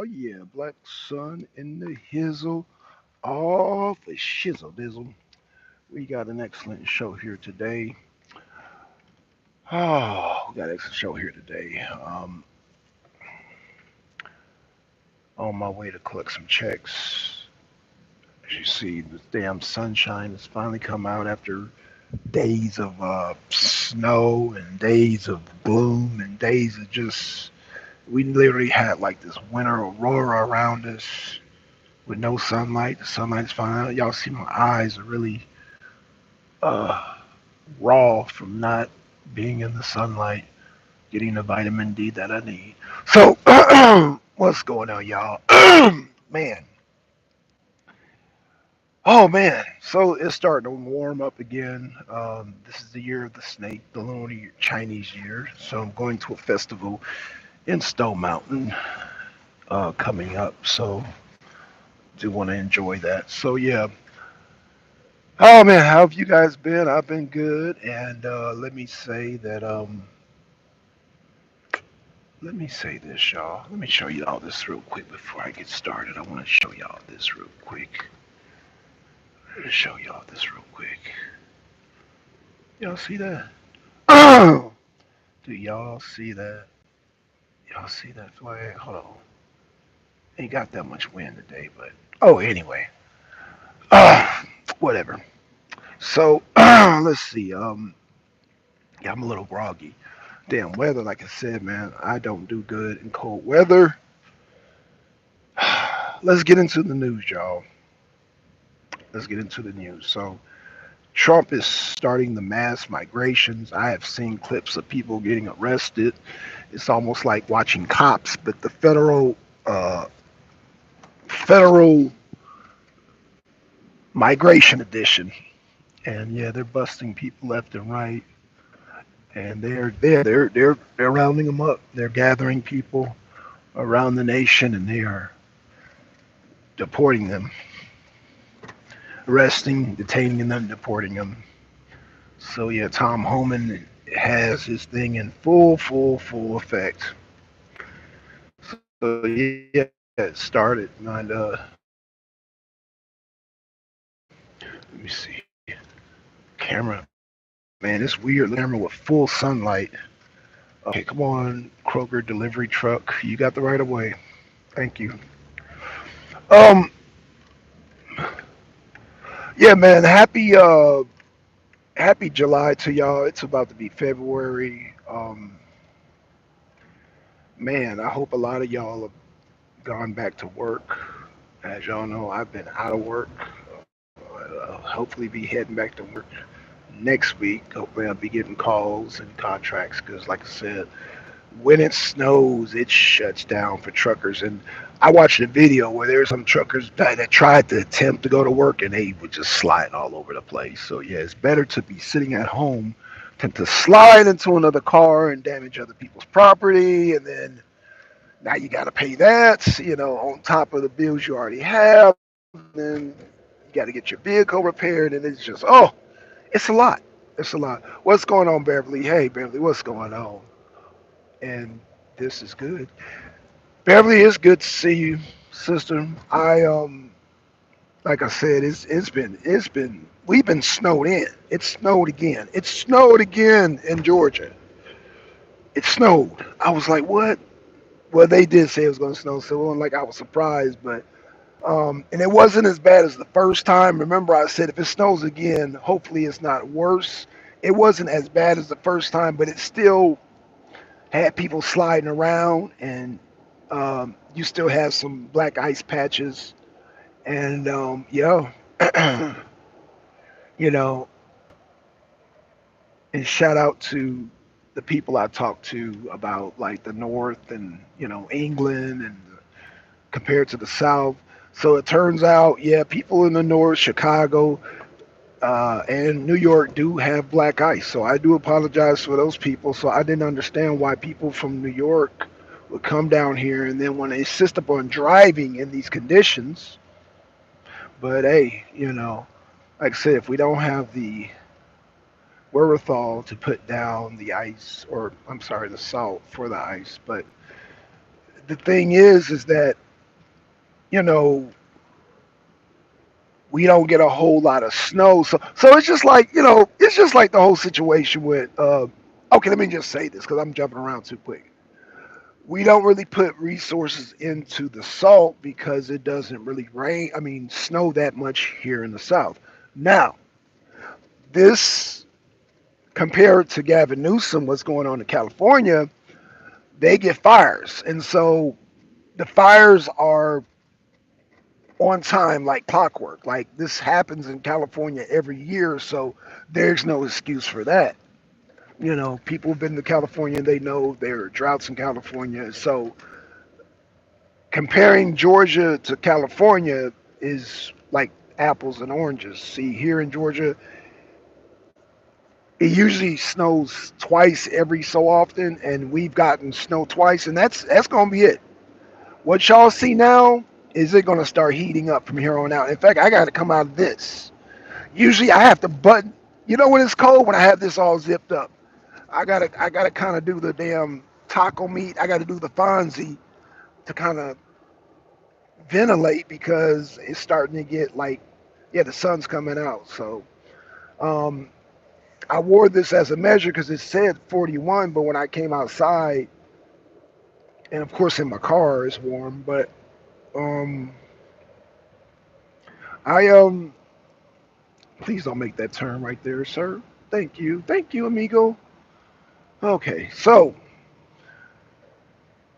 Oh yeah, Black Sun in the Hizzle, all for shizzle dizzle. We got an excellent show here today. We got an excellent show here today. On my way to collect some checks. As you see, the damn sunshine has finally come out after days of snow and days of gloom and days of just. We literally had like this winter aurora around us with no sunlight. The sunlight's fine. Y'all see my eyes are really uh, raw from not being in the sunlight, getting the vitamin D that I need. So, what's going on, y'all? Man, oh man. So it's starting to warm up again. This is the year of the snake, the lunar Chinese year. So I'm going to a festival in Stone Mountain coming up. So do want to enjoy that. So yeah. Oh man, how have you guys been? I've been good, and let me say that let me say this, y'all. Let me show y'all this real quick before I get started. I want to show y'all this real quick. Let me show y'all this real quick. Y'all see that? Oh, do y'all see that? Y'all see that flag? Hold on. Ain't got that much wind today, but oh, anyway. Uh, Whatever. So let's see. Yeah, I'm a little groggy. Damn weather, like I said, man. I don't do good in cold weather. Let's get into the news, y'all. Let's get into the news. So Trump is starting the mass migrations. I have seen clips of people getting arrested. It's almost like watching cops, but the federal migration edition. And yeah, they're busting people left and right, and they're rounding them up. They're gathering people around the nation, and they are deporting them, arresting, detaining them, deporting them. So yeah, Tom Homan has his thing in full effect. So yeah, it started. And let me see. Camera, man, it's weird. Camera with full sunlight. Okay, come on, Kroger delivery truck. You got the right of way. Thank you. Um, yeah, man. Happy July to y'all. It's about to be February. Man, I hope a lot of y'all have gone back to work. As y'all know, I've been out of work. Hopefully, be heading back to work next week. Hopefully, I'll be getting calls and contracts because, like I said, when it snows, it shuts down for truckers. And I watched a video where there's some truckers that tried to attempt to go to work and they would just slide all over the place. So yeah, it's better to be sitting at home than to slide into another car and damage other people's property, and then now you got to pay that, on top of the bills you already have, and then you got to get your vehicle repaired, and it's just, it's a lot. It's a lot. What's going on, Beverly? Hey, Beverly, what's going on? And this is good. Beverly, it's good to see you, sister. Like I said, it's been we've been snowed in. It snowed again. It snowed again in Georgia. It snowed. I was like, what? Well, they did say it was going to snow, so it wasn't like I was surprised, but and it wasn't as bad as the first time. Remember, I said if it snows again, hopefully it's not worse. It wasn't as bad as the first time, but it still had people sliding around, and you still have some black ice patches. And you know, and shout out to the people I talked to about like the North and England and compared to the South. So it turns out, yeah, people in the North, Chicago, and New York do have black ice. So I do apologize for those people. So I didn't understand why people from New York would come down here and then want to insist upon driving in these conditions. But hey, like I said, if we don't have the wherewithal to put down the ice, or I'm sorry, the salt for the ice, but the thing is that you know, we don't get a whole lot of snow. So it's just like, it's just like the whole situation with, okay, let me just say this because I'm jumping around too quick. We don't really put resources into the salt because it doesn't really snow that much here in the South. Now, this compared to Gavin Newsom, what's going on in California, they get fires. And so the fires are on time like clockwork. Like this happens in California every year, so there's no excuse for that. People have been to California, they know there are droughts in California. So comparing Georgia to California is like apples and oranges. See, here in Georgia, it usually snows twice every so often, and we've gotten snow twice, and that's gonna be it. What y'all see now is it gonna start heating up from here on out. In fact, I gotta come out of this. Usually, I have to button. When it's cold, when I have this all zipped up, I gotta kind of do the damn taco meat. I gotta do the Fonzie to kind of ventilate because it's starting to get like, yeah, the sun's coming out. So um, I wore this as a measure because it said 41, but when I came outside, and of course in my car it's warm, but um, I please don't make that turn right there, sir. Thank you, amigo. Okay, so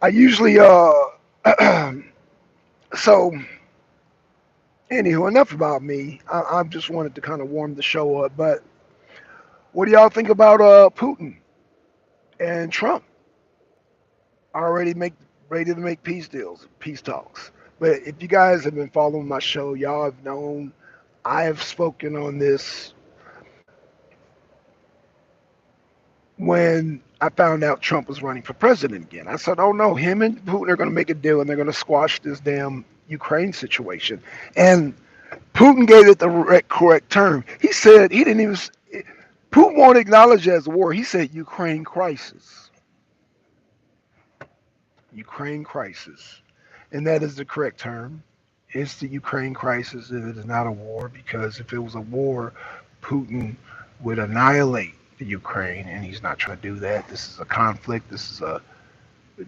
I usually so anywho, enough about me. I just wanted to kind of warm the show up, but what do y'all think about Putin and Trump? Already ready to make peace deals, peace talks. But if you guys have been following my show, y'all have known I have spoken on this when I found out Trump was running for president again. I said, "Oh no, him and Putin are going to make a deal and they're going to squash this damn Ukraine situation." And Putin gave it the correct term. He said he didn't even. Putin won't acknowledge it as a war. He said Ukraine crisis. Ukraine crisis. And that is the correct term. It's the Ukraine crisis. It is not a war because if it was a war, Putin would annihilate the Ukraine, and he's not trying to do that. This is a conflict. This is a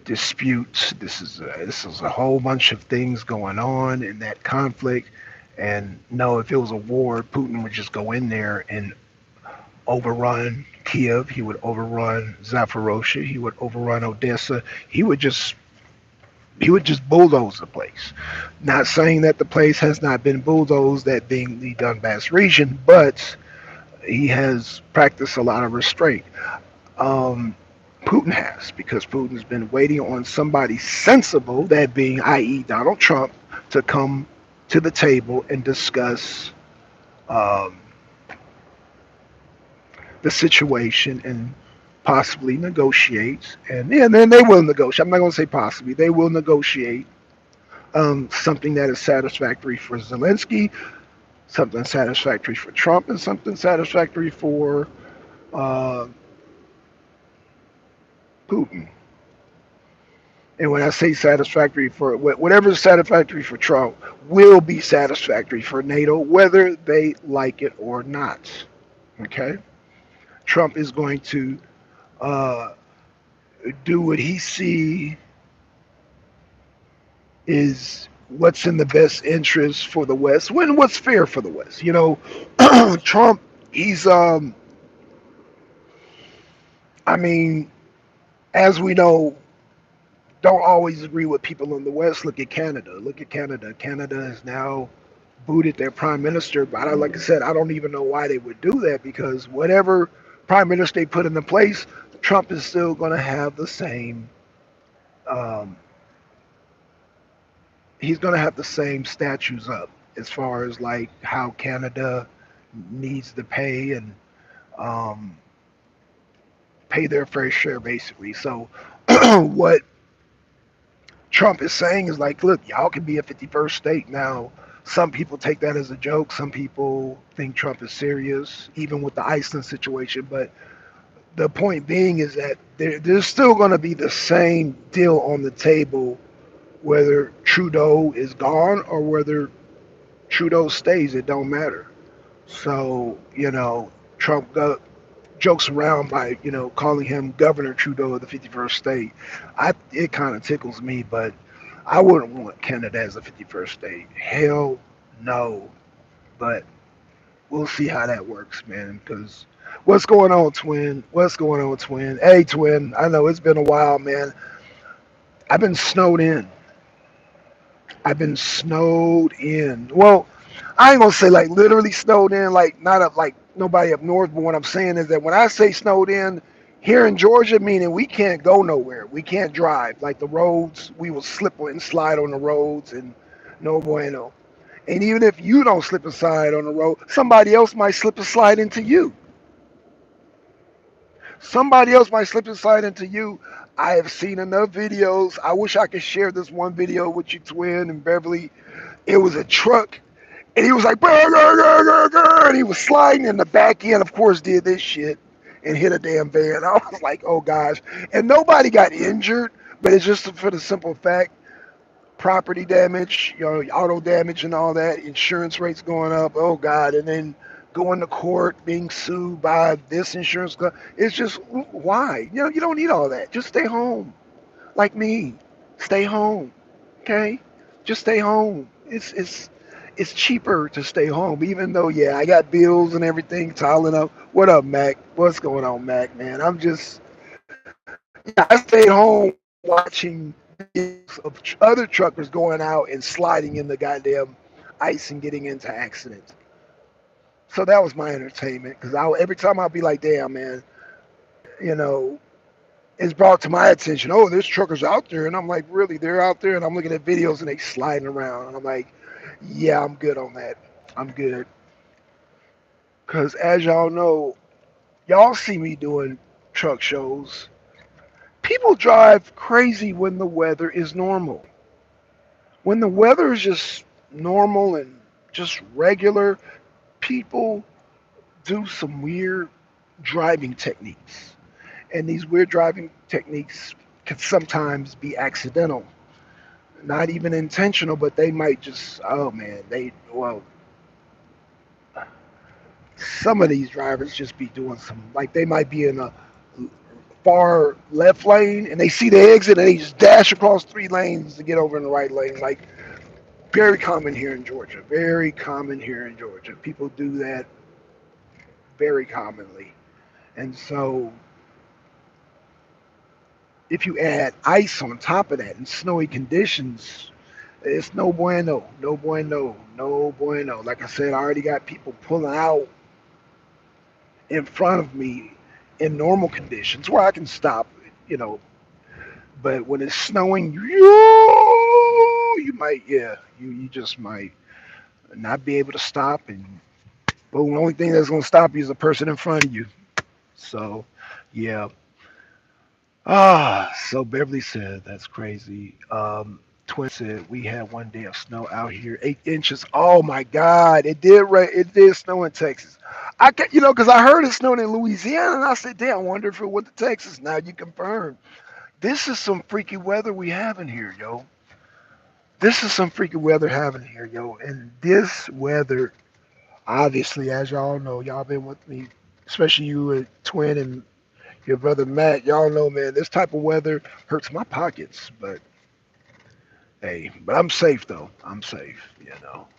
dispute. This is a whole bunch of things going on in that conflict. And no, if it was a war, Putin would just go in there and overrun Kiev. He would overrun Zaporozhye. He would overrun Odessa. He would just he would just bulldoze the place. Not saying that the place has not been bulldozed, that being the Donbass region, but he has practiced a lot of restraint. Um, Putin has, because Putin's been waiting on somebody sensible, that being, i.e., Donald Trump, to come to the table and discuss um, the situation and possibly negotiate. And yeah, then they will negotiate. I'm not going to say possibly. They will negotiate something that is satisfactory for Zelensky, something satisfactory for Trump, and something satisfactory for uh, Putin. And when I say satisfactory for whatever is satisfactory for Trump will be satisfactory for NATO, whether they like it or not. Okay? Trump is going to uh, do what he see is what's in the best interest for the West, when what's fair for the West. Trump, he's I mean, as we know, don't always agree with people in the West. Look at Canada. Look at Canada. Canada has now booted their prime minister. But like I said, I don't even know why they would do that because whatever prime minister they put into place, Trump is still going to have the same. Um, he's going to have the same statues up as far as like how Canada needs to pay and um, pay their fair share, basically. So what Trump is saying is like, look, y'all can be a 51st state now. Some people take that as a joke. Some people think Trump is serious, even with the Iceland situation. But the point being is that there's still going to be the same deal on the table whether Trudeau is gone or whether Trudeau stays. It don't matter. So Trump jokes around by calling him Governor Trudeau of the 51st state. It kind of tickles me, but I wouldn't want Canada as a 51st state. Hell no. But we'll see how that works, man. Because what's going on, twin? What's going on, twin? Hey, twin. I know it's been a while, man. I've been snowed in. I've been snowed in. Well, I ain't gonna say like literally snowed in, like not up like nobody up north. But what I'm saying is that when I say snowed in here in Georgia, meaning we can't go nowhere, we can't drive. Like the roads, we will slip and slide on the roads, and no bueno. And even if you don't slip and slide on the road, somebody else might slip and slide into you. Somebody else might slip and slide into you. I have seen enough videos. I wish I could share this one video with you, twin and Beverly. It was a truck, and he was like, "Brr, brr, brr, brr, brr," and he was sliding, in the back end, of course, did this shit and hit a damn van. I was like, oh gosh. And nobody got injured, but it's just for the simple fact property damage, auto damage and all that, insurance rates going up. Oh God. And then going to court, being sued by this insurance company. It's just, why? You don't need all that. Just stay home. Like me. Stay home. Okay? Just stay home. It's cheaper to stay home, even though, yeah, I got bills and everything piling up. What up, Mac? What's going on, Mac, man? I stayed home watching videos of other truckers going out and sliding in the goddamn ice and getting into accidents. So that was my entertainment because every time I'll be like, damn, man, you know, it's brought to my attention, oh, there's truckers out there. And I'm like, really? They're out there? And I'm looking at videos and they sliding around. And I'm like, yeah, I'm good on that. I'm good. Because as y'all know, y'all see me doing truck shows. People drive crazy when the weather is normal. When the weather is just normal and just regular, people do some weird driving techniques. And these weird driving techniques can sometimes be accidental, not even intentional, but they might just, oh man, some of these drivers just be doing some, like they might be in a far left lane and they see the exit and they just dash across 3 lanes to get over in the right lane. Like, very common here in Georgia. Very common here in Georgia. People do that very commonly. And so if you add ice on top of that and snowy conditions, it's no bueno, no bueno, no bueno. Like I said, I already got people pulling out in front of me in normal conditions where I can stop, you know. But when it's snowing, you might, yeah, you just might not be able to stop. And boom, the only thing that's going to stop you is the person in front of you. So, yeah. So Beverly said, that's crazy. Twin said, we had one day of snow out here, 8 inches. Oh my God. It did rain. It did snow in Texas. I can, because I heard it snowed in Louisiana and I said, damn, I wonder if it went to Texas. Now you confirm. This is some freaky weather we having here, yo. This is some freaky weather having here, yo. And this weather, obviously, as y'all know, y'all been with me, especially you and Twin and your brother Matt. Y'all know, man, this type of weather hurts my pockets. But hey, but I'm safe though. I'm safe.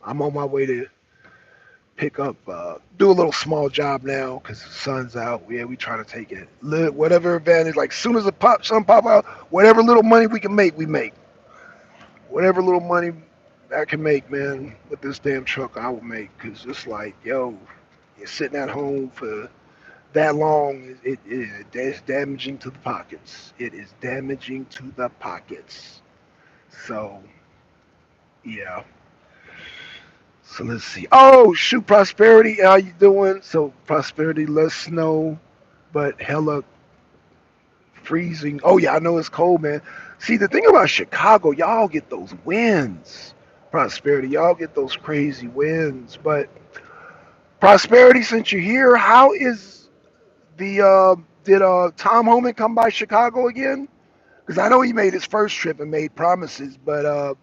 I'm on my way to pick up, do a little small job now because the sun's out. Yeah, we try to take it, whatever advantage. Like soon as the sun pop out, whatever little money we can make, we make. Whatever little money I can make, man, with this damn truck, I will make. Cause it's like, yo, you're sitting at home for that long, it's damaging to the pockets. It is damaging to the pockets. So, yeah. So let's see. Oh, shoot, Prosperity, how you doing? So, Prosperity, less snow, but hella freezing. Oh, yeah, I know it's cold, man. See, the thing about Chicago, y'all get those winds. Prosperity, y'all get those crazy winds. But, Prosperity, since you're here, did Tom Homan come by Chicago again? Because I know he made his first trip and made promises, but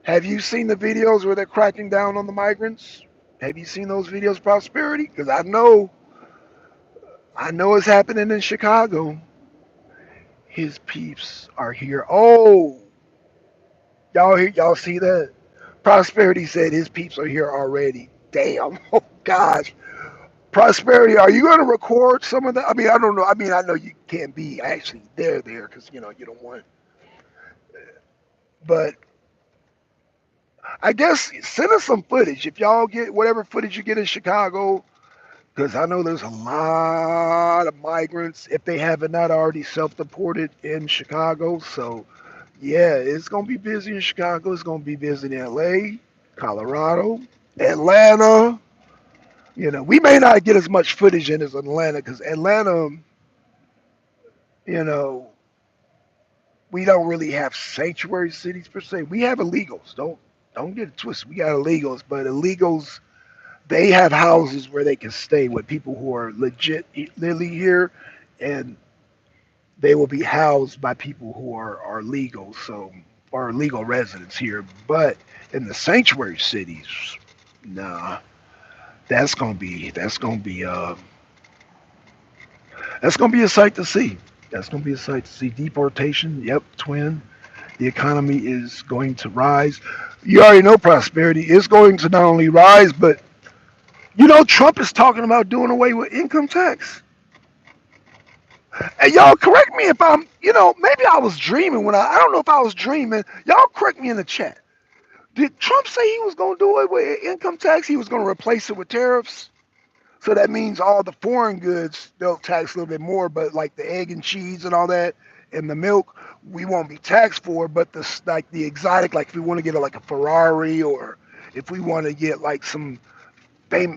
have you seen the videos where they're cracking down on the migrants? Have you seen those videos, Prosperity? Because I know it's happening in Chicago. His peeps are here. Oh, y'all see that? Prosperity said his peeps are here already. Damn. Oh gosh. Prosperity, are you going to record some of that? I mean, I don't know. I mean, I know you can't be actually there because you don't want. But I guess send us some footage if y'all get whatever footage you get in Chicago, because I know there's a lot of migrants if they haven't not already self-deported in Chicago. So yeah, it's gonna be busy in Chicago. It's gonna be busy in LA, Colorado, Atlanta. We may not get as much footage in as Atlanta because Atlanta, you know, we don't really have sanctuary cities per se. We have illegals. Don't get it twisted. We got illegals, but illegals they have houses where they can stay with people who are legitimately here, and they will be housed by people who are legal, so are legal residents here. But in the sanctuary cities, nah, that's gonna be a sight to see. That's gonna be a sight to see. Deportation, yep, twin. The economy is going to rise. You already know prosperity is going to not only rise, but Trump is talking about doing away with income tax. And y'all correct me if maybe I was dreaming I don't know if I was dreaming. Y'all correct me in the chat. Did Trump say he was going to do away with income tax? He was going to replace it with tariffs? So that means all the foreign goods, they'll tax a little bit more, but like the egg and cheese and all that and the milk, we won't be taxed for. But like the exotic, like if we want to get like a Ferrari or if we want to get like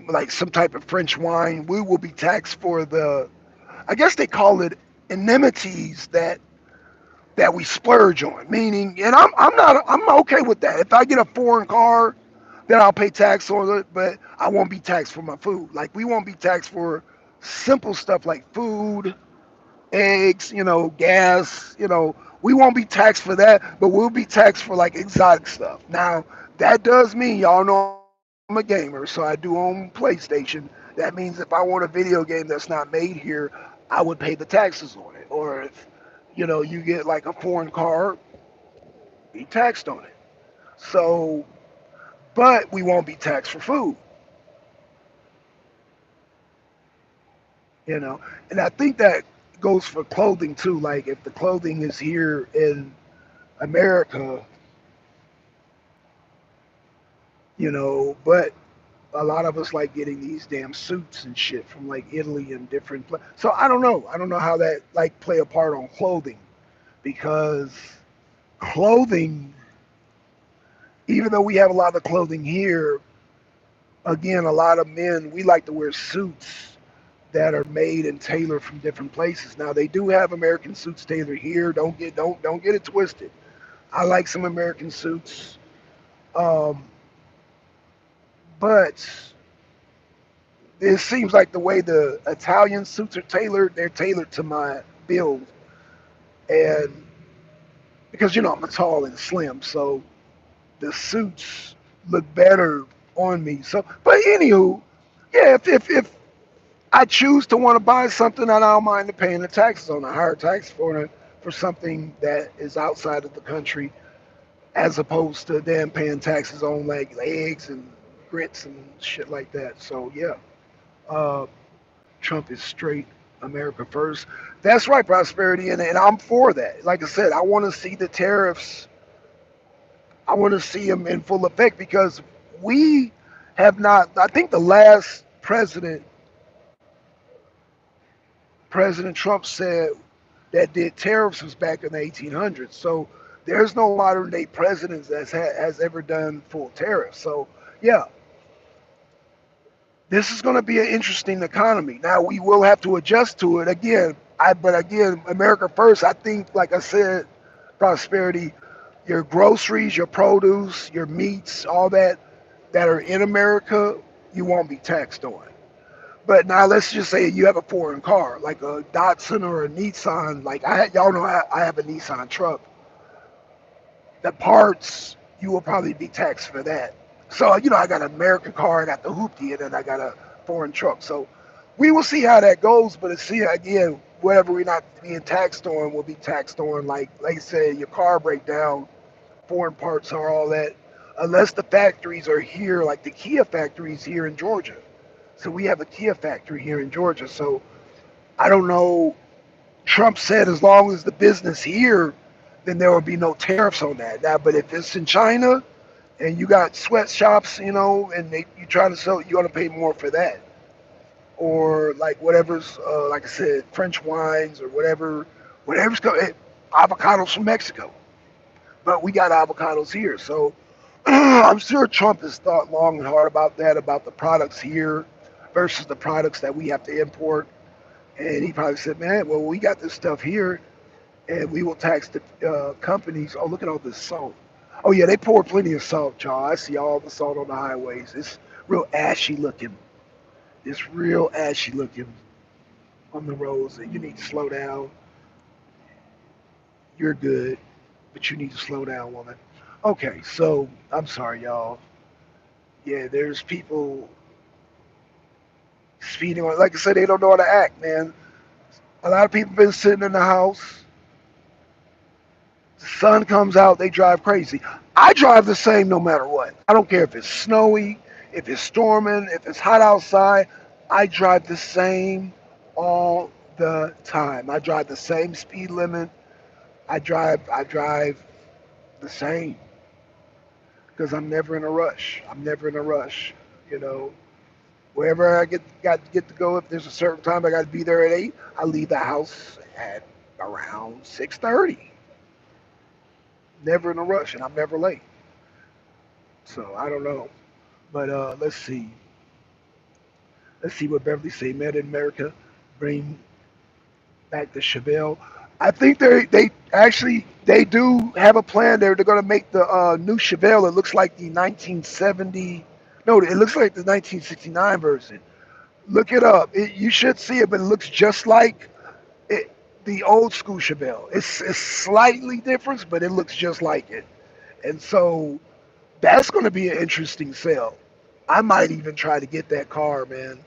like some type of French wine, we will be taxed for I guess they call it amenities that we splurge on. Meaning, and I'm okay with that. If I get a foreign car, then I'll pay tax on it, but I won't be taxed for my food. Like we won't be taxed for simple stuff like food, eggs, gas, we won't be taxed for that, but we'll be taxed for like exotic stuff. Now, that does mean y'all know I'm a gamer, so I do own PlayStation. That means if I want a video game that's not made here, I would pay the taxes on it. Or if, you get like a foreign car, be taxed on it. So, but we won't be taxed for food, you know. And I think that goes for clothing too. Like if the clothing is here in America, but a lot of us like getting these damn suits and shit from like Italy and different places. So I don't know. I don't know how that like play a part on clothing because clothing, even though we have a lot of clothing here, again, a lot of men we like to wear suits that are made and tailored from different places. Now they do have American suits tailored here. Don't get it twisted. I like some American suits, um, but it seems like the way the Italian suits are tailored, they're tailored to my build, and because I'm tall and slim, so the suits look better on me. So, but anywho, yeah, if I choose to want to buy something, I don't mind paying the taxes on a higher tax for it for something that is outside of the country, as opposed to them paying taxes on like eggs and grits and shit like that. So yeah, uh, Trump is straight America first. That's right, prosperity, and I'm for that. Like I said, I want to see the tariffs. I want to see them in full effect because we have not. I think the last President Trump said that did tariffs was back in the 1800s. So there's no modern day president that has ever done full tariffs. So yeah, this is going to be an interesting economy. Now we will have to adjust to it again. But again, America first. I think, like I said, prosperity. Your groceries, your produce, your meats, all that are in America, you won't be taxed on. But now let's just say you have a foreign car, like a Datsun or a Nissan. Like y'all know, I have a Nissan truck. The parts, you will probably be taxed for that. So I got an American car, I got the hoopty, and then I got a foreign truck. So we will see how that goes. But see again, whatever we're not being taxed on will be taxed on. Like I said, your car breakdown, foreign parts are all that. Unless the factories are here, like the Kia factories here in Georgia. So we have a Kia factory here in Georgia. So I don't know. Trump said as long as the business here, then there will be no tariffs on that. Now, but if it's in China and you got sweatshops, and you trying to sell, you're gonna pay more for that. Or like whatever's, like I said, French wines or whatever's coming. Avocados from Mexico, but we got avocados here. So I'm sure Trump has thought long and hard about that, about the products here versus the products that we have to import. And he probably said, man, well, we got this stuff here and we will tax the companies. Oh, look at all this salt. Oh, yeah, they pour plenty of salt, y'all. I see all the salt on the highways. It's real ashy looking. It's real ashy looking on the roads. And you need to slow down. You're good, but you need to slow down, woman. Okay, so I'm sorry, y'all. Yeah, there's people speeding on. Like I said, they don't know how to act, man. A lot of people been sitting in the house. The sun comes out, they drive crazy. I drive the same no matter what. I don't care if it's snowy, if it's storming, if it's hot outside. I drive the same all the time. I drive the same speed limit. I drive the same because I'm never in a rush. I'm never in a rush. You know, wherever I get to go, if there's a certain time I got to be there at 8, I leave the house at around 6:30. Never in a rush, and I'm never late. So I don't know, but let's see what Beverly say. Made in America, bring back the Chevelle. I think they actually they do have a plan there. They're going to make the new Chevelle. It looks like the 1970. No, it looks like the 1969 version. Look it up. You should see it, but it looks just like it, the old school Chevelle. It's slightly different, but it looks just like it. And so that's going to be an interesting sale. I might even try to get that car, man.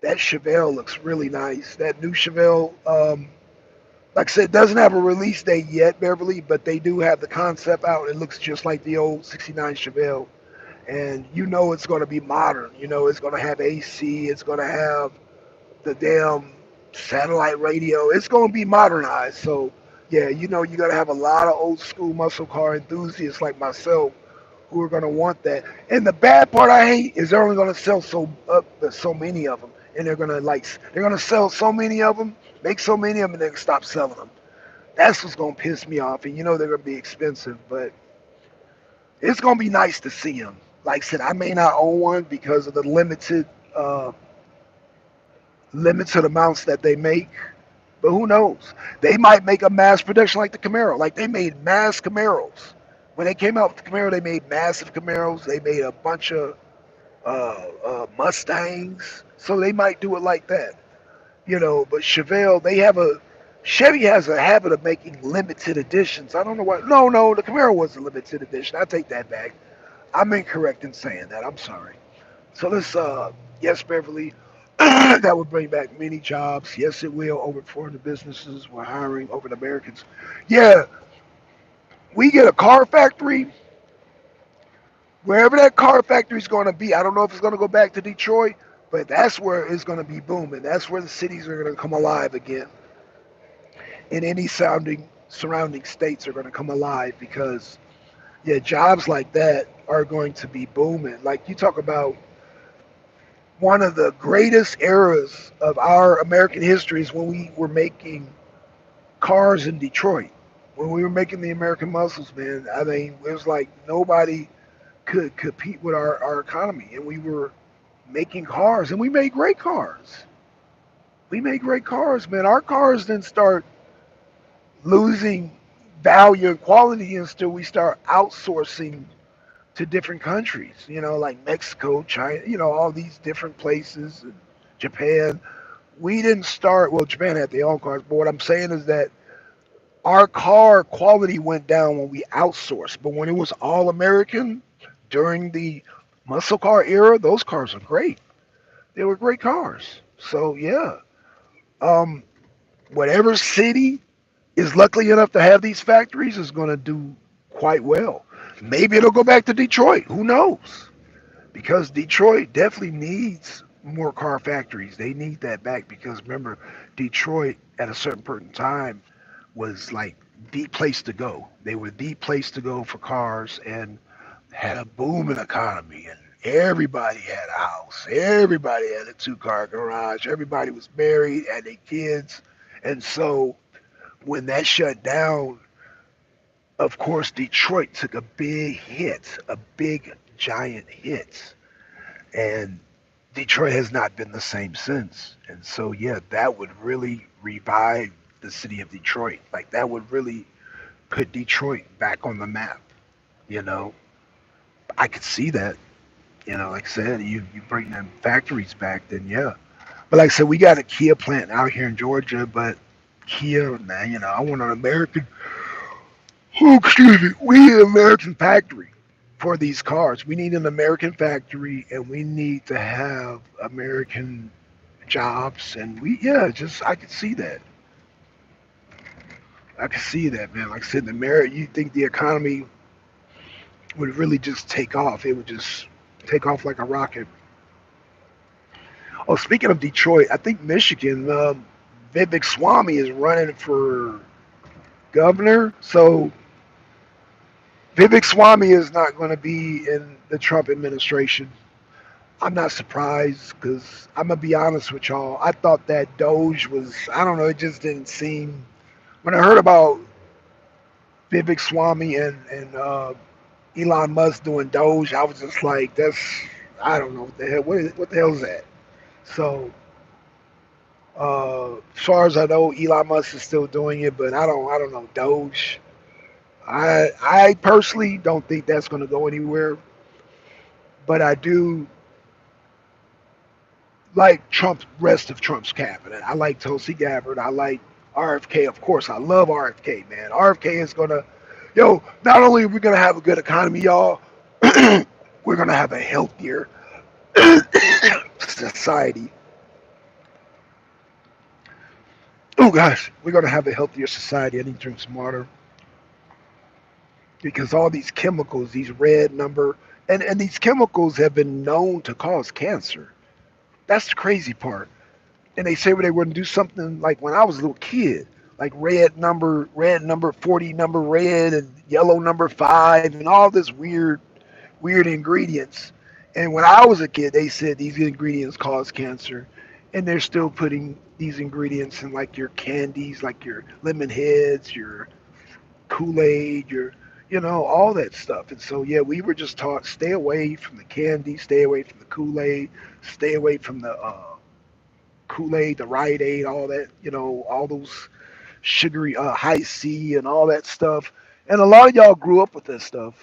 That Chevelle looks really nice. That new Chevelle, like I said, it doesn't have a release date yet, Beverly, but they do have the concept out. It looks just like the old '69 Chevelle, and it's going to be modern. It's going to have AC. It's going to have the damn satellite radio. It's going to be modernized. So yeah, you got to have a lot of old school muscle car enthusiasts like myself who are going to want that. And the bad part I hate is they're only going to sell so many of them, and they're going to sell so many of them, make so many of them, and then stop selling them. That's what's going to piss me off. And they're going to be expensive, but it's going to be nice to see them. Like I said, I may not own one because of the limited amounts that they make. But who knows? They might make a mass production like the Camaro. Like they made mass Camaros. When they came out with the Camaro, they made massive Camaros. They made a bunch of Mustangs. So they might do it like that. But Chevy has a habit of making limited editions. I don't know why. No, the Camaro was a limited edition. I take that back. I'm incorrect in saying that. I'm sorry. So yes, Beverly, that would bring back many jobs. Yes, it will. Over 400 businesses were hiring over the Americans. Yeah, we get a car factory, wherever that car factory is going to be. I don't know if it's going to go back to Detroit, but that's where it's going to be booming. That's where the cities are going to come alive again. And any surrounding states are going to come alive because, yeah, jobs like that are going to be booming. Like you talk about one of the greatest eras of our American history is when we were making cars in Detroit. When we were making the American muscles, man, I mean, it was like nobody could compete with our economy. And we were making cars, and we made great cars. We made great cars, man. Our cars didn't start losing value and quality until we start outsourcing to different countries, like Mexico, China, all these different places. Japan. We didn't start. Well, Japan had their own cars, but what I'm saying is that our car quality went down when we outsourced. But when it was all American during the muscle car era, those cars were great. They were great cars. So yeah, um, whatever city is lucky enough to have these factories is going to do quite well. Maybe it'll go back to Detroit. Who knows? Because Detroit definitely needs more car factories. They need that back because remember, Detroit at a certain point in time was like the place to go. They were the place to go for cars and had a booming economy and everybody had a house. Everybody had a two-car garage. Everybody was married, had their kids. And so when that shut down, of course, Detroit took a big hit, a big giant hit. And Detroit has not been the same since. And so, yeah, that would really revive the city of Detroit. Like, that would really put Detroit back on the map. You know, I could see that. You know, like I said, you bring them factories back, then yeah. But like I said, we got a Kia plant out here in Georgia, but Kia, man, I want an American, oh, excuse me, we need an American factory for these cars. We need an American factory, and we need to have American jobs, and yeah, just I could see that. I could see that, man. Like I said, the merit, you think the economy would really just take off? It would just take off like a rocket. Oh, speaking of Detroit, I think Michigan, Vivek Swamy is running for governor. So Vivek Swamy is not going to be in the Trump administration. I'm not surprised because I'm gonna be honest with y'all. I thought that Doge was, I don't know, it just didn't seem. When I heard about Vivek Swamy and Elon Musk doing Doge, I was just like, that's, I don't know what the hell, what the hell is that? So as far as I know, Elon Musk is still doing it, but I don't know Doge. I personally don't think that's going to go anywhere, but I do like Trump's rest of Trump's cabinet. I like Tulsi Gabbard. I like RFK, of course. I love RFK, man. RFK is gonna, yo. Not only are we gonna have a good economy, y'all, we're gonna have a healthier society. Oh gosh, we're gonna have a healthier society. I need to drink some water because all these chemicals, these red number, and these chemicals have been known to cause cancer. That's the crazy part. And they say when they wouldn't do something like when I was a little kid, like red number 40 number red and yellow number 5 and all this weird ingredients. And when I was a kid, they said these ingredients cause cancer, and they're still putting these ingredients in like your candies, like your lemon heads, your Kool-Aid, all that stuff. And so yeah, we were just taught stay away from the candy, stay away from the Kool-Aid, stay away from the Kool-Aid, the Rite Aid, all that, all those sugary high C and all that stuff. And a lot of y'all grew up with that stuff.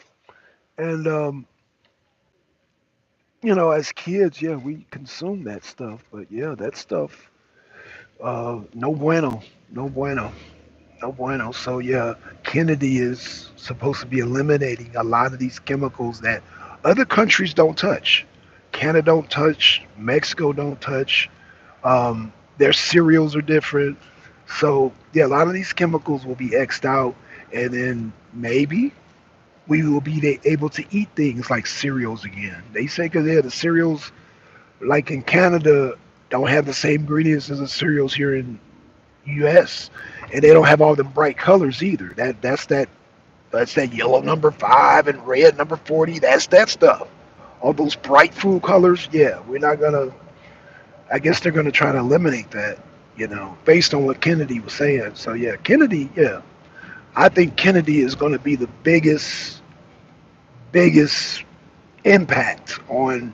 And as kids, yeah, we consumed that stuff. But yeah, that stuff, no bueno, no bueno, no bueno. So yeah, Kennedy is supposed to be eliminating a lot of these chemicals that other countries don't touch. Canada don't touch, Mexico don't touch. Their cereals are different. So yeah, a lot of these chemicals will be xed out, and then maybe we will be able to eat things like cereals again. They say because yeah, the cereals like in Canada don't have the same ingredients as the cereals here in U.S. and they don't have all the bright colors either. That's that yellow number 5 and red number 40. That's that stuff. All those bright food colors. Yeah, we're not gonna. I guess they're gonna try to eliminate that. Based on what Kennedy was saying. So yeah, Kennedy. Yeah, I think Kennedy is going to be the biggest impact on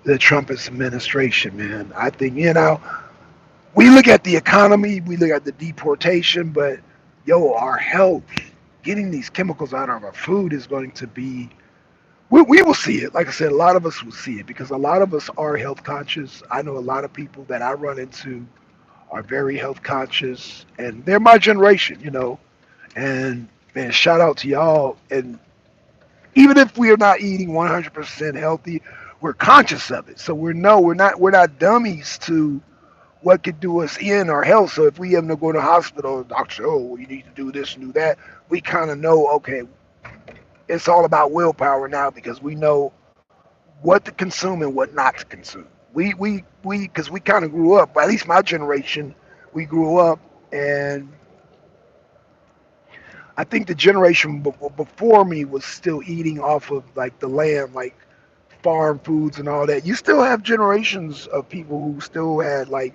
the Trump administration, man. I think, we look at the economy, we look at the deportation, but yo, our health, getting these chemicals out of our food is going to be we will see it. Like I said, a lot of us will see it because a lot of us are health conscious. I know a lot of people that I run into are very health conscious, and they're my generation, you know. And man, shout out to y'all. And even if we are not eating 100% healthy, we're conscious of it. So we're not dummies to what could do us in our health. So if we have to go to the hospital, the doctor says, oh, well, you need to do this and do that, we kind of know, okay, it's all about willpower now because we know what to consume and what not to consume. Because we kind of grew up, at least my generation, we grew up, and I think the generation before me was still eating off of like the land, like farm foods and all that. You still have generations of people who still had like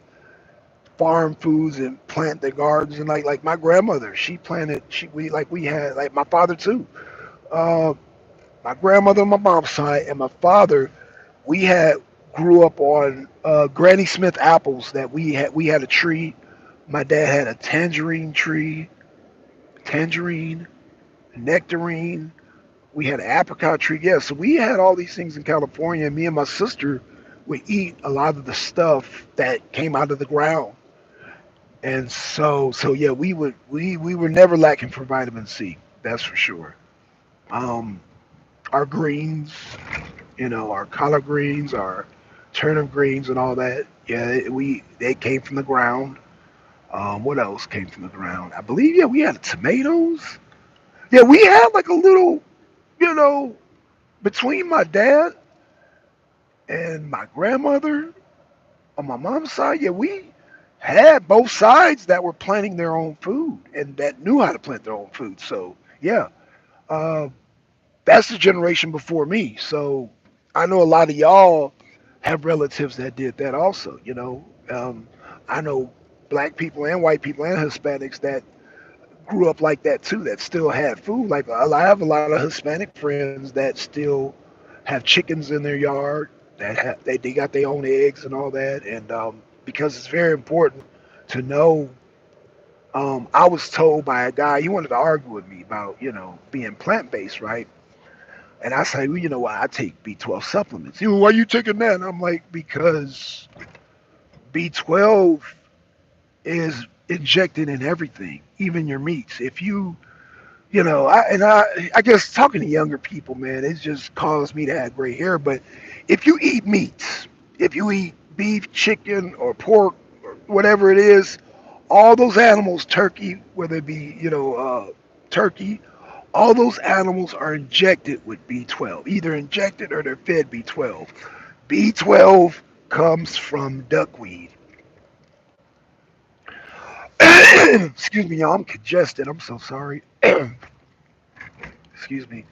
farm foods and plant their gardens and like my grandmother, she planted. We had like my father too. Uh, my grandmother on my mom's side and my father, we had grew up on Granny Smith apples that we had a tree. My dad had a tangerine tree, tangerine, nectarine. We had an apricot tree. Yeah, so we had all these things in California. And me and my sister would eat a lot of the stuff that came out of the ground. And so yeah, we were never lacking for vitamin C. That's for sure. Um, our greens, our collard greens, our turnip greens, and all that. Yeah, they came from the ground. What else came from the ground? I believe yeah, we had tomatoes. Yeah, we had like a little, you know, between my dad and my grandmother on my mom's side. Yeah, we had both sides that were planting their own food and that knew how to plant their own food. So yeah, uh, that's the generation before me. So I know a lot of y'all have relatives that did that also. I know black people and white people and Hispanics that grew up like that too. That still had food. Like I have a lot of Hispanic friends that still have chickens in their yard. They got their own eggs and all that. And because it's very important to know. I was told by a guy he wanted to argue with me about being plant based, right? And I say, well, you know why I take B12 supplements? You know, why you taking that? And I'm like, because B12 is injected in everything, even your meats. If I guess talking to younger people, man, it just caused me to have gray hair. But if you eat meats, if you eat beef, chicken, or pork, or whatever it is, all those animals, turkey, whether it be, turkey, all those animals are injected with B12, either injected or they're fed B12. B12 comes from duckweed. Excuse me, y'all. I'm congested. I'm so sorry. Excuse me.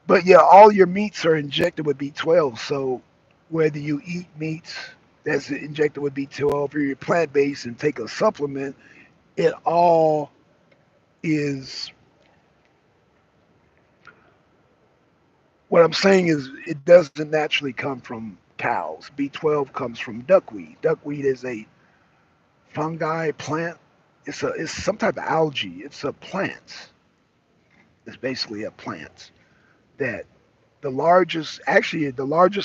But yeah, all your meats are injected with B12. So whether you eat meats that's injected with B12 or you're plant based and take a supplement, it all is what I'm saying is it doesn't naturally come from cows. B12 comes from duckweed. Duckweed is a fungi plant. It's some type of algae. It's a plant. It's basically a plant that the largest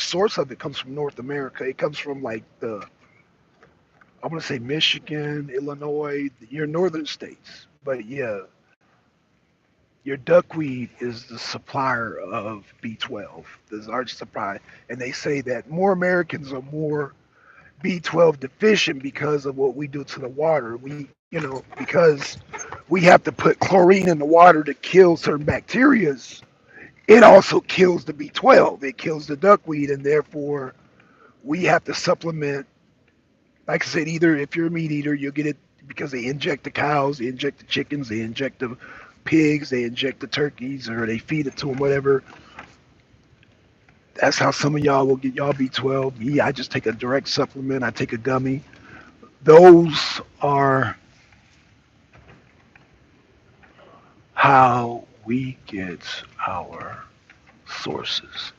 source of it comes from North America. It comes from like I want to say Michigan, Illinois, your northern states. But yeah, your duckweed is the supplier of B12, the largest supply. And they say that more Americans are more B12 deficient because of what we do to the water. Because we have to put chlorine in the water to kill certain bacterias, it also kills the B12. It kills the duckweed, and therefore we have to supplement. Like I said, either if you're a meat eater, you'll get it because they inject the cows, they inject the chickens, they inject the pigs, they inject the turkeys, or they feed it to them, whatever. That's how some of y'all will get y'all B12. Me, I just take a direct supplement. I take a gummy. Those are how we get our sources.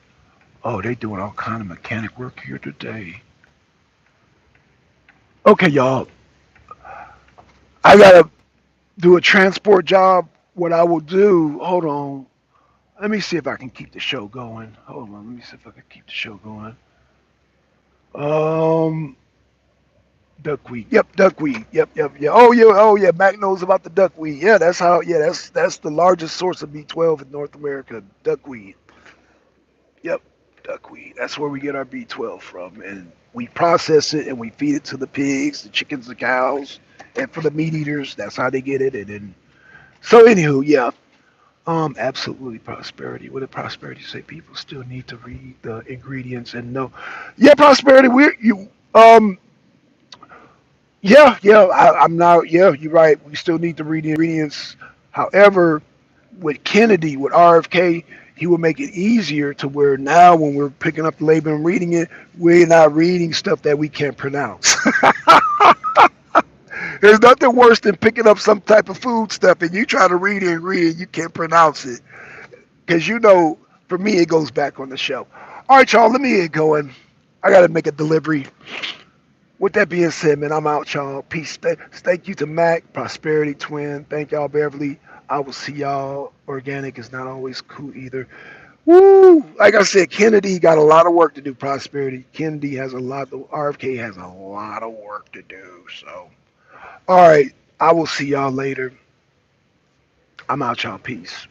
Oh, they doing all kind of mechanic work here today. Okay, y'all. I gotta do a transport job. What I will do, hold on. Let me see if I can keep the show going. Hold on, let me see if I can keep the show going. Um, duckweed. Yep, duckweed. Yep, yep, yeah. Oh yeah, oh yeah. Mac knows about the duckweed. Yeah, that's how. Yeah, that's the largest source of B12 in North America. Duckweed. Yep, duckweed. That's where we get our B12 from, and we process it and we feed it to the pigs, the chickens, the cows, and for the meat eaters, that's how they get it. And then, so anywho, yeah. Absolutely prosperity. What did prosperity say? People still need to read the ingredients and know. Yeah, prosperity. We're you. Yeah, yeah. I'm not. Yeah, you're right. We still need to read the ingredients. However, with Kennedy, with RFK, he would make it easier to where now when we're picking up the label and reading it, we're not reading stuff that we can't pronounce. There's nothing worse than picking up some type of food stuff and you try to read it and read it, you can't pronounce it. Because for me, it goes back on the shelf. All right, y'all, let me get going. I got to make a delivery. With that being said, man, I'm out, y'all. Peace. Thank you to Mac, Prosperity Twin. Thank y'all, Beverly. I will see y'all. Organic is not always cool either. Woo! Like I said, Kennedy got a lot of work to do, Prosperity. Kennedy has a lot, RFK has a lot of work to do. So, all right, I will see y'all later. I'm out, y'all. Peace.